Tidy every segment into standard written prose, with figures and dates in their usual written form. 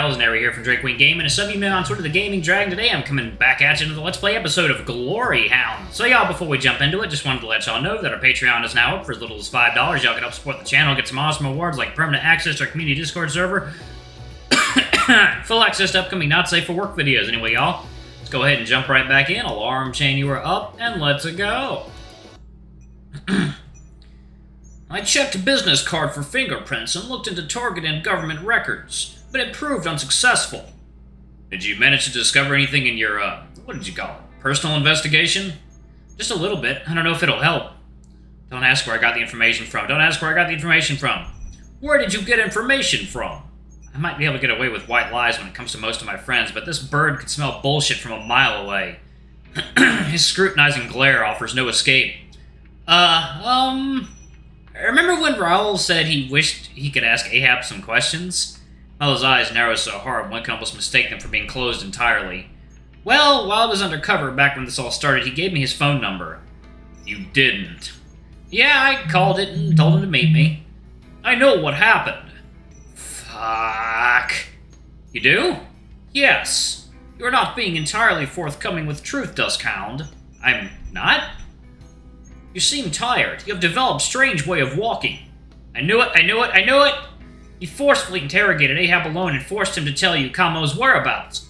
Legendary here from Drake Queen Gaming, and some of you know on Twitter the Gaming Dragon. Today I'm coming back at you with a Let's Play episode of Glory Hounds. So y'all, before we jump into it, just wanted to let y'all know that our Patreon is now up for as little as $5. Y'all can help support the channel, get some awesome rewards like permanent access to our community Discord server, full access to upcoming not safe for work videos. Anyway, y'all, let's go ahead and jump right back in. Alarm chain, you are up, and let's go. I checked a business card for fingerprints and looked into Target and government records, but it proved unsuccessful. Did you manage to discover anything in your, what did you call it, personal investigation? Just a little bit. I don't know if it'll help. Don't ask where I got the information from. Don't ask where I got the information from. Where did you get information from? I might be able to get away with white lies when it comes to most of my friends, but this bird could smell bullshit from a mile away. His scrutinizing glare offers no escape. Remember when Raul said he wished he could ask Ahab some questions? Milo's eyes narrowed so hard one could almost mistake them for being closed entirely. Well, while I was undercover back when this all started, he gave me his phone number. You didn't. Yeah, I called it and told him to meet me. I know what happened. Fuck. You do? Yes. You're not being entirely forthcoming with truth, Duskhound. I'm not? You seem tired. You have developed a strange way of walking. I knew it! You forcefully interrogated Ahab alone and forced him to tell you Kamo's whereabouts.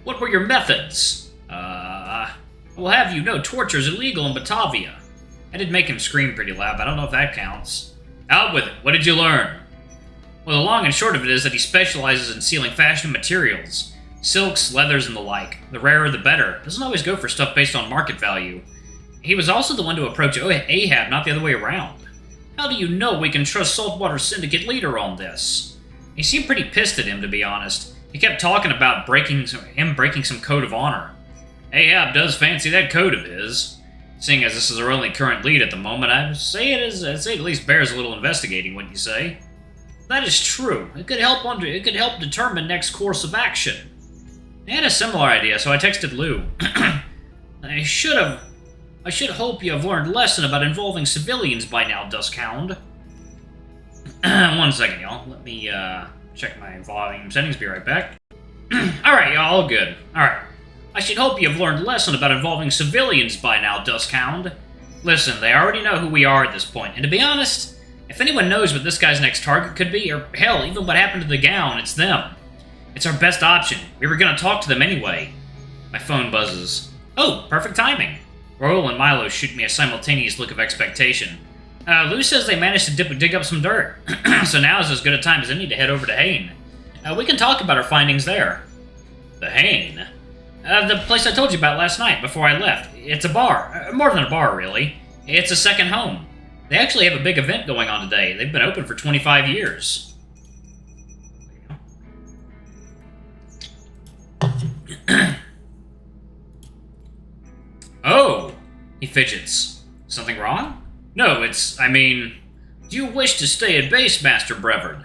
What were your methods? I will have you know torture is illegal in Batavia. I did make him scream pretty loud, but I don't know if that counts. Out with it. What did you learn? Well, the long and short of it is that he specializes in sealing fashion materials. Silks, leathers, and the like. The rarer the better. Doesn't always go for stuff based on market value. He was also the one to approach Ahab, not the other way around. How do you know we can trust Saltwater Syndicate leader on this? He seemed pretty pissed at him, to be honest. He kept talking about breaking some code of honor. Ahab does fancy that code of his. Seeing as this is our only current lead at the moment, I'd say it at least bears a little investigating, wouldn't you say? That is true. It could help determine next course of action. I had a similar idea, so I texted Lou. I should hope you have learned a lesson about involving civilians by now, Duskhound. 1 second, y'all. Let me, check my volume settings. Be right back. Alright, y'all. All good. Alright. I should hope you have learned a lesson about involving civilians by now, Duskhound. Listen, they already know who we are at this point, and to be honest, if anyone knows what this guy's next target could be, or hell, even what happened to the gown, it's them. It's our best option. We were gonna talk to them anyway. My phone buzzes. Oh, perfect timing. Raul and Milo shoot me a simultaneous look of expectation. Lou says they managed to dig up some dirt, so now is as good a time as any to head over to Hain. We can talk about our findings there. The Hain? The place I told you about last night before I left. It's a bar. More than a bar, really. It's a second home. They actually have a big event going on today. They've been open for 25 years. Oh, he fidgets. Something wrong? No, do you wish to stay at base, Master Brevard?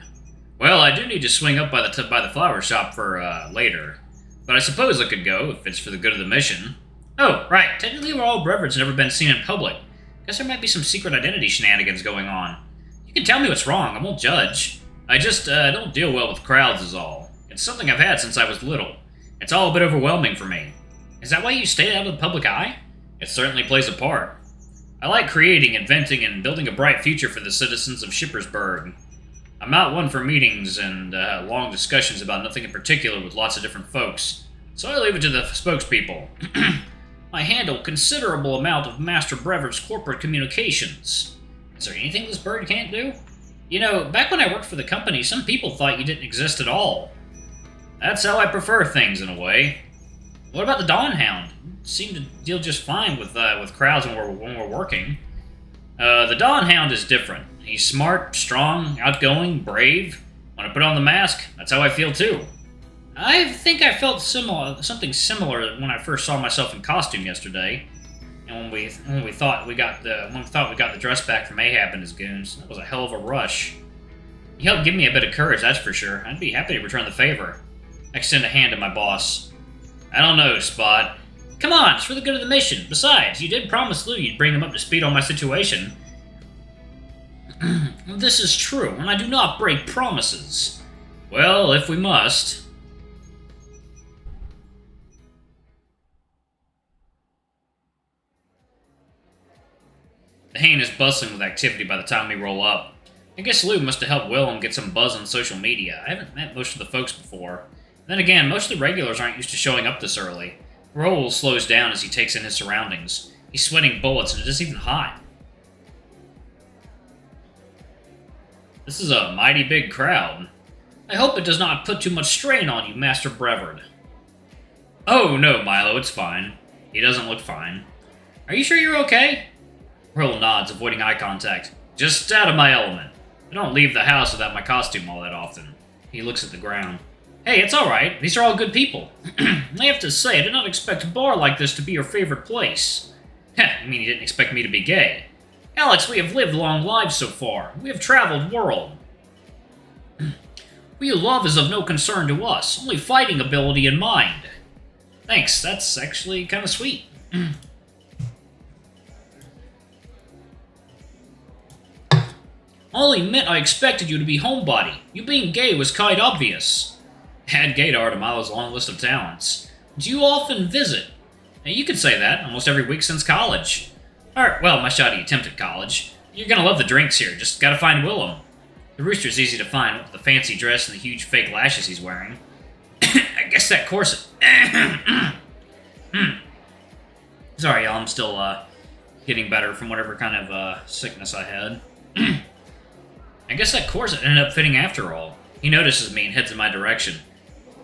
Well, I do need to swing up by the flower shop for, later. But I suppose I could go, if it's for the good of the mission. Oh, right. Technically, Raul Brevard's never been seen in public. Guess there might be some secret identity shenanigans going on. You can tell me what's wrong, I won't judge. I just, don't deal well with crowds is all. It's something I've had since I was little. It's all a bit overwhelming for me. Is that why you stay out of the public eye? It certainly plays a part. I like creating, inventing, and building a bright future for the citizens of Shippersburg. I'm not one for meetings and long discussions about nothing in particular with lots of different folks, so I leave it to the spokespeople. I handle considerable amount of Master Brevard's corporate communications. Is there anything this bird can't do? You know, back when I worked for the company, some people thought you didn't exist at all. That's how I prefer things, in a way. What about the Dawn Hound? Seem to deal just fine with crowds when we're working. The Dawn Hound is different. He's smart, strong, outgoing, brave. When I put on the mask, that's how I feel too. I think I felt something similar when I first saw myself in costume yesterday, and when we thought we got the dress back from Ahab and his goons. That was a hell of a rush. He helped give me a bit of courage, that's for sure. I'd be happy to return the favor. I extend a hand to my boss. I don't know, Spot. Come on, it's for the good of the mission. Besides, you did promise Lou you'd bring him up to speed on my situation. This is true, and I do not break promises. Well, if we must. The Hain is bustling with activity by the time we roll up. I guess Lou must have helped Willem get some buzz on social media. I haven't met most of the folks before. Then again, most of the regulars aren't used to showing up this early. Raul slows down as he takes in his surroundings. He's sweating bullets and it isn't even hot. This is a mighty big crowd. I hope it does not put too much strain on you, Master Brevard. Oh, no, Milo, it's fine. He doesn't look fine. Are you sure you're okay? Raul nods, avoiding eye contact. Just out of my element. I don't leave the house without my costume all that often. He looks at the ground. Hey, it's alright. These are all good people. I have to say, I did not expect a bar like this to be your favorite place. Heh, you mean you didn't expect me to be gay? Alex, we have lived long lives so far. We have traveled the world. Real love is of no concern to us, only fighting ability in mind. Thanks, that's actually kind of sweet. Only meant I expected you to be homebody. You being gay was quite obvious. Add gaydar to Milo's long list of talents. Do you often visit? Now, you could say that, almost every week since college. Or, well, my shoddy attempt at college. You're gonna love the drinks here, just gotta find Willem. The rooster's easy to find with the fancy dress and the huge fake lashes he's wearing. I guess that corset... Sorry, y'all, I'm still, getting better from whatever kind of, sickness I had. I guess that corset ended up fitting after all. He notices me and heads in my direction.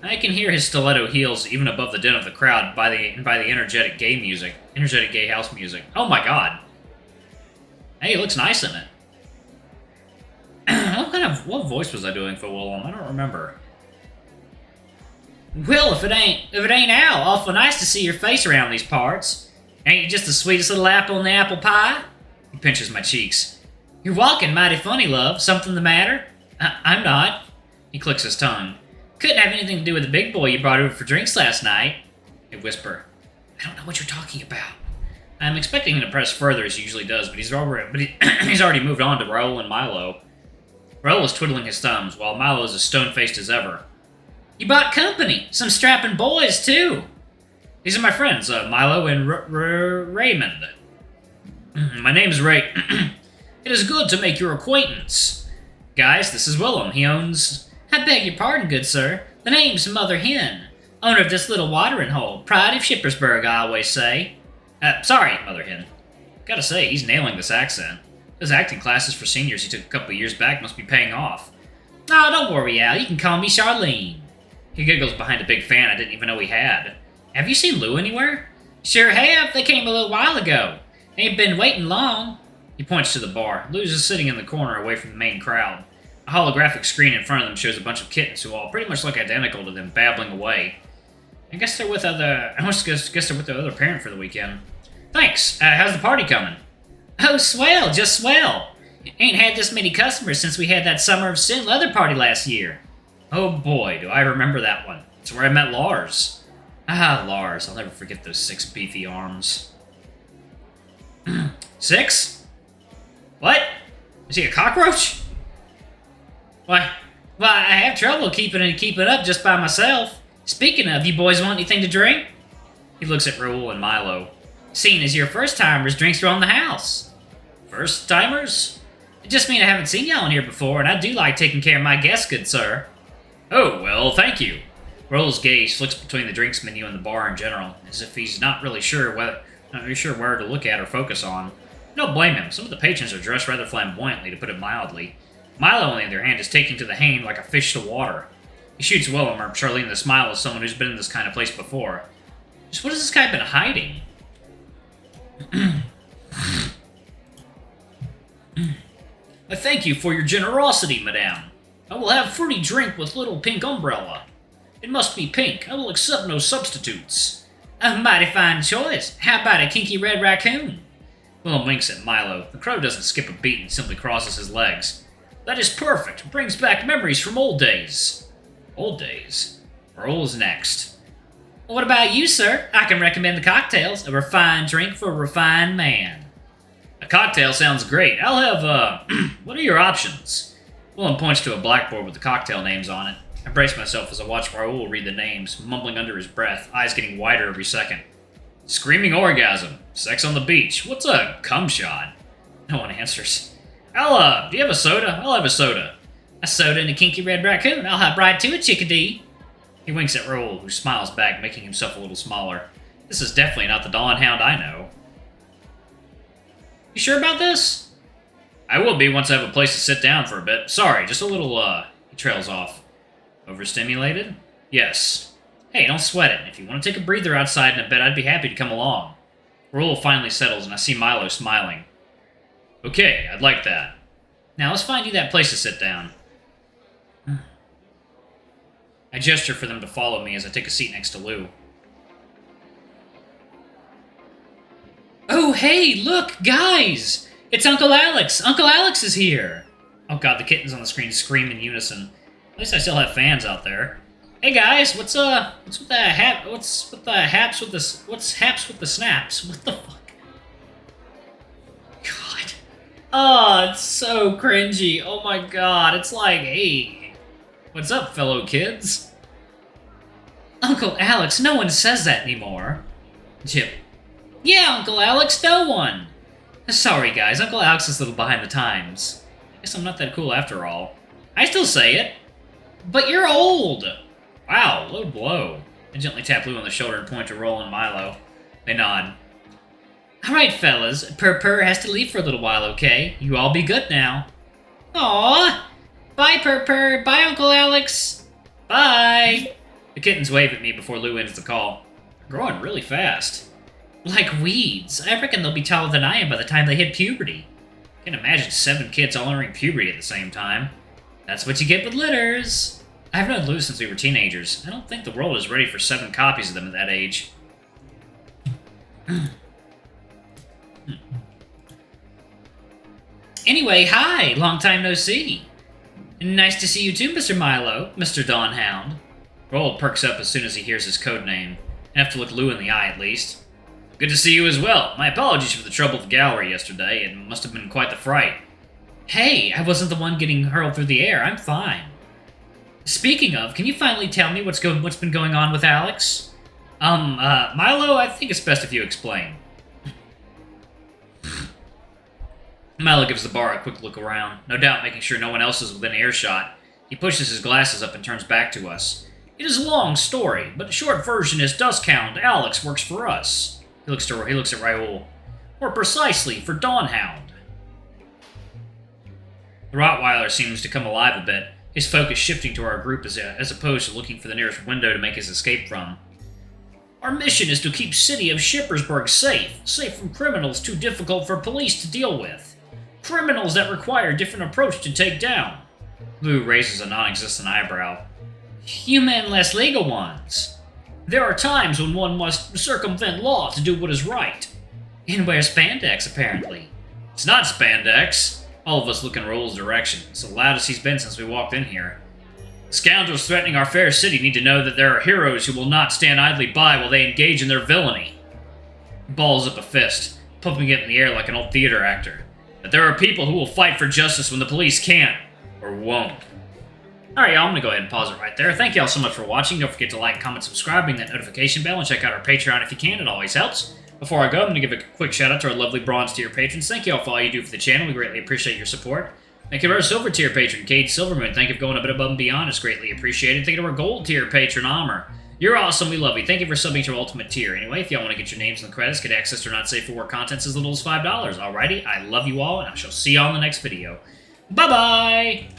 I can hear his stiletto heels even above the din of the crowd by the energetic gay house music. Oh my god. Hey, he looks nice in it. What voice was I doing for Willem? I don't remember. Will, if it ain't Al, awful nice to see your face around these parts. Ain't you just the sweetest little apple in the apple pie? He pinches my cheeks. You're walking mighty funny, love. Something the matter? I'm not. He clicks his tongue. Couldn't have anything to do with the big boy you brought over for drinks last night. I whisper. I don't know what you're talking about. I'm expecting him to press further as he usually does, but he's already moved on to Raul and Milo. Raul is twiddling his thumbs, while Milo is as stone-faced as ever. You bought company. Some strapping boys, too. These are my friends, Milo and Raymond. My name's Ray. It is good to make your acquaintance. Guys, this is Willem. He owns... I beg your pardon, good sir. The name's Mother Hen. Owner of this little watering hole. Pride of Shippersburg, I always say. Sorry, Mother Hen. Gotta say, he's nailing this accent. Those acting classes for seniors he took a couple of years back must be paying off. Oh, don't worry, Al. You can call me Charlene. He giggles behind a big fan I didn't even know he had. Have you seen Lou anywhere? Sure have. They came a little while ago. Ain't been waiting long. He points to the bar. Lou's is sitting in the corner away from the main crowd. A holographic screen in front of them shows a bunch of kittens who all pretty much look identical to them, babbling away. I guess they're with other... I guess they're with their other parent for the weekend. Thanks. How's the party coming? Oh, swell. Just swell. Ain't had this many customers since we had that Summer of Sin leather party last year. Oh boy, do I remember that one. It's where I met Lars. Ah, Lars. I'll never forget those 6 beefy arms. 6? What? Is he a cockroach? Why, I have trouble keeping up just by myself. Speaking of, you boys want anything to drink? He looks at Raul and Milo. Seeing as you're first-timers, drinks are on the house. First-timers? It just means I haven't seen y'all in here before, and I do like taking care of my guests, good sir. Oh, well, thank you. Raul's gaze flicks between the drinks menu and the bar in general, as if he's not really sure where to look at or focus on. I don't blame him. Some of the patrons are dressed rather flamboyantly, to put it mildly. Milo, on the other hand, is taking to the Hain like a fish to water. He shoots Willem or Charlene the smile as someone who's been in this kind of place before. Just what has this guy been hiding? I thank you for your generosity, madame. I will have fruity drink with little pink umbrella. It must be pink. I will accept no substitutes. A mighty fine choice. How about a kinky red raccoon? Willem winks at Milo. The crow doesn't skip a beat and simply crosses his legs. That is perfect. It brings back memories from old days. Old days? Raul's next. What about you, sir? I can recommend the cocktails. A refined drink for a refined man. A cocktail sounds great. I'll have, what are your options? Willem points to a blackboard with the cocktail names on it. I brace myself as I watch Raul read the names, mumbling under his breath, eyes getting wider every second. Screaming orgasm. Sex on the beach. What's a cum shot? No one answers. Do you have a soda? I'll have a soda. A soda and a kinky red raccoon. I'll hop right to it, chickadee. He winks at Raul, who smiles back, making himself a little smaller. This is definitely not the Dawn Hound I know. You sure about this? I will be once I have a place to sit down for a bit. Sorry, just a little, He trails off. Overstimulated? Yes. Hey, don't sweat it. If you want to take a breather outside in a bit, I'd be happy to come along. Raul finally settles, and I see Milo smiling. Okay, I'd like that. Now, let's find you that place to sit down. I gesture for them to follow me as I take a seat next to Lou. Oh, hey, look, guys! It's Uncle Alex! Uncle Alex is here! Oh god, the kittens on the screen scream in unison. At least I still have fans out there. Hey guys, what's with the haps with the snaps? What the fuck? God. Oh, it's so cringy. Oh my god, it's like, hey. What's up, fellow kids? Uncle Alex, no one says that anymore. Chip. Yeah, Uncle Alex, no one. Sorry, guys, Uncle Alex is a little behind the times. I guess I'm not that cool after all. I still say it. But you're old. Wow, low blow. I gently tap Lou on the shoulder and point to Raul and Milo. They nod. All right, fellas, Purr has to leave for a little while, okay? You all be good now. Aww. Bye, Purr. Bye, Uncle Alex. Bye. The kittens wave at me before Lou ends the call. They're growing really fast. Like weeds. I reckon they'll be taller than I am by the time they hit puberty. Can't imagine 7 kids all entering puberty at the same time. That's what you get with litters. I've known Lou since we were teenagers. I don't think the world is ready for 7 copies of them at that age. Anyway, hi! Long time no see. Nice to see you too, Mr. Milo, Mr. Dawn Hound. Raul perks up as soon as he hears his code name. I have to look Lou in the eye at least. Good to see you as well. My apologies for the trouble at the gallery yesterday. It must have been quite the fright. Hey, I wasn't the one getting hurled through the air. I'm fine. Speaking of, can you finally tell me what's been going on with Alex? Milo, I think it's best if you explain. Milo gives the bar a quick look around, no doubt making sure no one else is within earshot. He pushes his glasses up and turns back to us. It is a long story, but the short version is Duskhound Alex works for us. He looks at Raul. More precisely, for Dawnhound. The Rottweiler seems to come alive a bit, his focus shifting to our group as opposed to looking for the nearest window to make his escape from. Our mission is to keep city of Shippersburg safe from criminals too difficult for police to deal with. Criminals that require a different approach to take down. Lou raises a non-existent eyebrow. You mean less legal ones? There are times when one must circumvent law to do what is right. And wear spandex, apparently. It's not spandex. All of us look in Raul's direction. It's the loudest he's been since we walked in here. The scoundrels threatening our fair city need to know that there are heroes who will not stand idly by while they engage in their villainy. He balls up a fist, pumping it in the air like an old theater actor. That there are people who will fight for justice when the police can't, or won't. Alright, y'all, I'm gonna go ahead and pause it right there. Thank y'all so much for watching. Don't forget to like, comment, subscribe, ring that notification bell, and check out our Patreon if you can. It always helps. Before I go, I'm gonna give a quick shout out to our lovely bronze tier patrons. Thank y'all for all you do for the channel. We greatly appreciate your support. Thank you to our silver tier patron, Cade Silverman. Thank you for going a bit above and beyond. It's greatly appreciated. Thank you to our gold tier patron, Armor. You're awesome. We love you. Thank you for subbing to our ultimate tier. Anyway, if y'all want to get your names in the credits, get access to not safe for work contents as little as $5. Alrighty, I love you all, and I shall see y'all in the next video. Bye-bye!